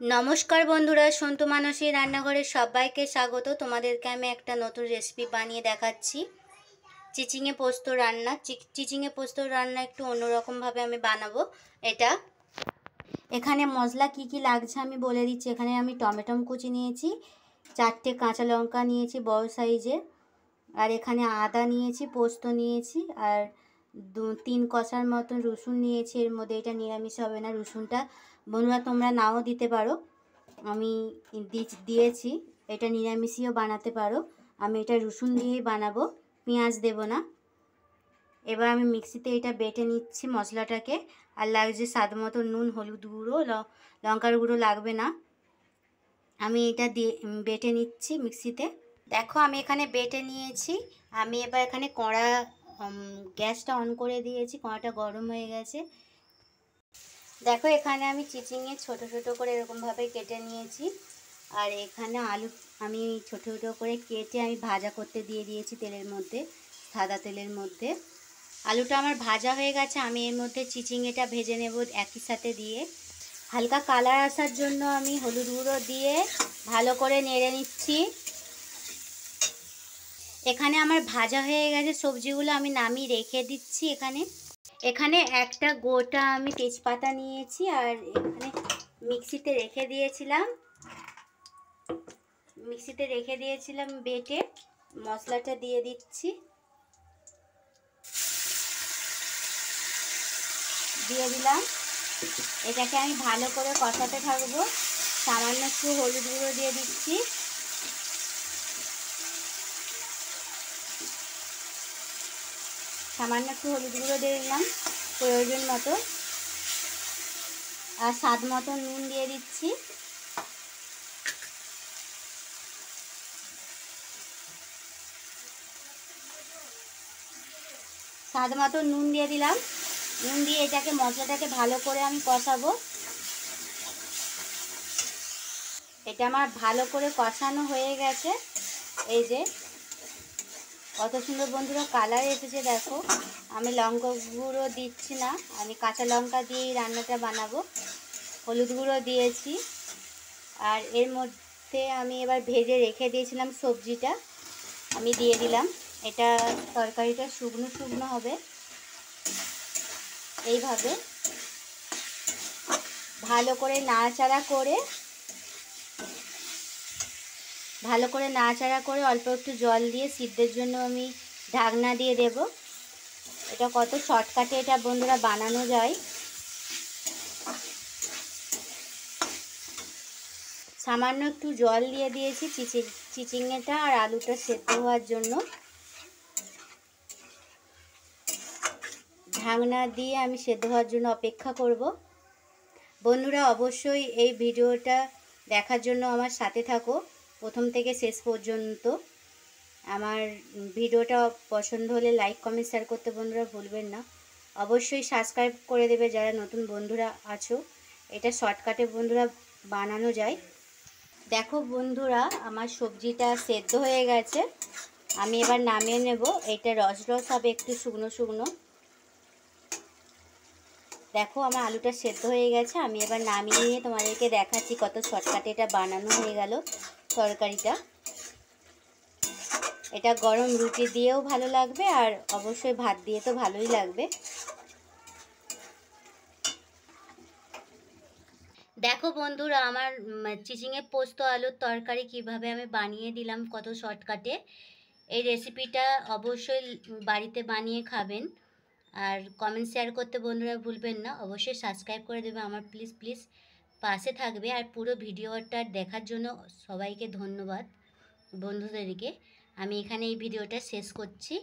নমস্কার বন্ধুরা, সন্তু মানসী রান্নাঘরে সবাইকে স্বাগত। তোমাদেরকে আমি একটা নতুন রেসিপি বানিয়ে দেখাচ্ছি। চিচিঙে পোস্ত রান্না। চিচিঙে পোস্ত রান্না একটু অন্যরকমভাবে আমি বানাবো এটা। এখানে মশলা কি কি লাগছে আমি বলে দিচ্ছি। এখানে আমি টমেটো কুচি নিয়েছি, 4টে কাঁচা লঙ্কা নিয়েছি বড় সাইজের, আর এখানে আদা নিয়েছি, পোস্ত নিয়েছি, আর 3 কষার মতন রসুন নিয়েছি। এর মধ্যে এটা নিরামিষ হবে না, রসুনটা বন্ধুরা তোমরা নাও দিতে পারো, আমি দিয়েছি। এটা নিরামিষিও বানাতে পারো, আমি এটা রসুন দিয়েই বানাবো, পেঁয়াজ দেব না। এবার আমি মিক্সিতে এটা বেটে নিচ্ছি মশলাটাকে। আর লাগছে স্বাদ মতো নুন, হলুদ গুঁড়ো, লঙ্কার গুঁড়ো লাগবে না। আমি এটা দিয়ে বেটে নিচ্ছি মিক্সিতে। দেখো আমি এখানে বেটে নিয়েছি। আমি এবার এখানে কড়া, গ্যাসটা অন করে দিয়েছি, কড়াটা গরম হয়ে গেছে। দেখো এখানে আমি চিচিঙে ছোট ছোট করে এরকমভাবে কেটে নিয়েছি। আর এখানে আলু আমি ছোট ছোট করে কেটে আমি ভাজা করতে দিয়ে দিয়েছি তেলের মধ্যে, সাদা তেলের মধ্যে। আলুটা আমার ভাজা হয়ে গেছে, আমি এর মধ্যে চিচিঙেটা ভেজে নেব একই সাথে দিয়ে। হালকা কালার আসার জন্য আমি হলুদ গুঁড়ো দিয়ে ভালো করে নেড়ে নিচ্ছি। এখানে আমার ভাজা হয়ে গেছে সবজিগুলো, আমি নামিয়ে রেখে দিচ্ছি। এখানে একটা গোটা আমি তেজপাতা নিয়েছি, আর এখানে মিক্সিতে রেখে দিয়েছিলাম বেটে। মশলাটা দিয়ে দিচ্ছি, দিয়ে দিলাম। এটাকে আমি ভালো করে কষাতে থাকবো। সামান্য একটু হলুদ গুঁড়ো দিয়ে দিচ্ছি, দিয়ে দিলাম প্রয়োজন মতো, আর স্বাদ মতো নুন দিয়ে দিচ্ছি। স্বাদ মতো নুন দিয়ে দিলাম। নুন দিয়ে এটাকে মশলাটাকে ভালো করে আমি কষাবো। এটা আমার ভালো করে কষানো হয়ে গেছে। এই যে কত সুন্দর বন্ধুরা কালার এসেছে দেখো। আমি লঙ্কা গুঁড়ো দিচ্ছি না, আমি কাঁচা লঙ্কা দিয়েই রান্নাটা বানাবো। হলুদ গুঁড়ো দিয়েছি, আর এর মধ্যে আমি এবার ভেজে রেখে দিয়েছিলাম সবজিটা আমি দিয়ে দিলাম। এটা তরকারিটা শুকনো শুকনো হবে। এইভাবে ভালো করে নাড়াচাড়া করে অল্প একটু জল দিয়ে সিদ্ধের জন্য আমি ঢাকনা দিয়ে দেব। এটা কত শর্টকাটে এটা বন্ধুরা বানানো যায়। সামান্য একটু জল দিয়ে দিয়েছি চিচিঙেটা আর আলুটা সেদ্ধ হওয়ার জন্য। ঢাকনা দিয়ে আমি সেদ্ধ হওয়ার জন্য অপেক্ষা করব। বন্ধুরা অবশ্যই এই ভিডিওটা দেখার জন্য আমার সাথে থাকো প্রথম থেকে শেষ পর্যন্ত। আমার ভিডিওটা পছন্দ হলে লাইক কমেন্ট শেয়ার করতে বন্ধুরা ভুলবেন না। অবশ্যই সাবস্ক্রাইব করে দেবে যারা নতুন বন্ধুরা আছো। এটা শর্টকাটে বন্ধুরা বানানো যায়। দেখো বন্ধুরা আমার সবজিটা সেদ্ধ হয়ে গেছে, আমি এবার নামিয়ে নেব। এটা রস হবে একটু শুকনো শুকনো। দেখো আমার আলুটা সেদ্ধ হয়ে গেছে, আমি এবার নামিয়ে নিয়ে তোমাদেরকে দেখাচ্ছি কত শর্টকাটে এটা বানানো হয়ে গেল তরকারিটা। এটা গরম রুটি দিয়েও ভালো লাগবে, আর অবশ্যই ভাত দিয়ে তো ভালোই লাগবে। দেখো বন্ধুরা আমার চিচিঙে পোস্ত আলুর তরকারি কিভাবে আমি বানিয়ে দিলাম কত শর্টকাটে। এই রেসিপিটা অবশ্যই বাড়িতে বানিয়ে খাবেন, আর কমেন্ট শেয়ার করতে বন্ধুরা ভুলবেন না। অবশ্যই সাবস্ক্রাইব করে দেবে আমার, প্লিজ প্লিজ পাশে থাকবে। আর পুরো ভিডিওটা দেখার জন্য সবাইকে ধন্যবাদ বন্ধুদেরকে। আমি এখানে এই ভিডিওটা শেষ করছি।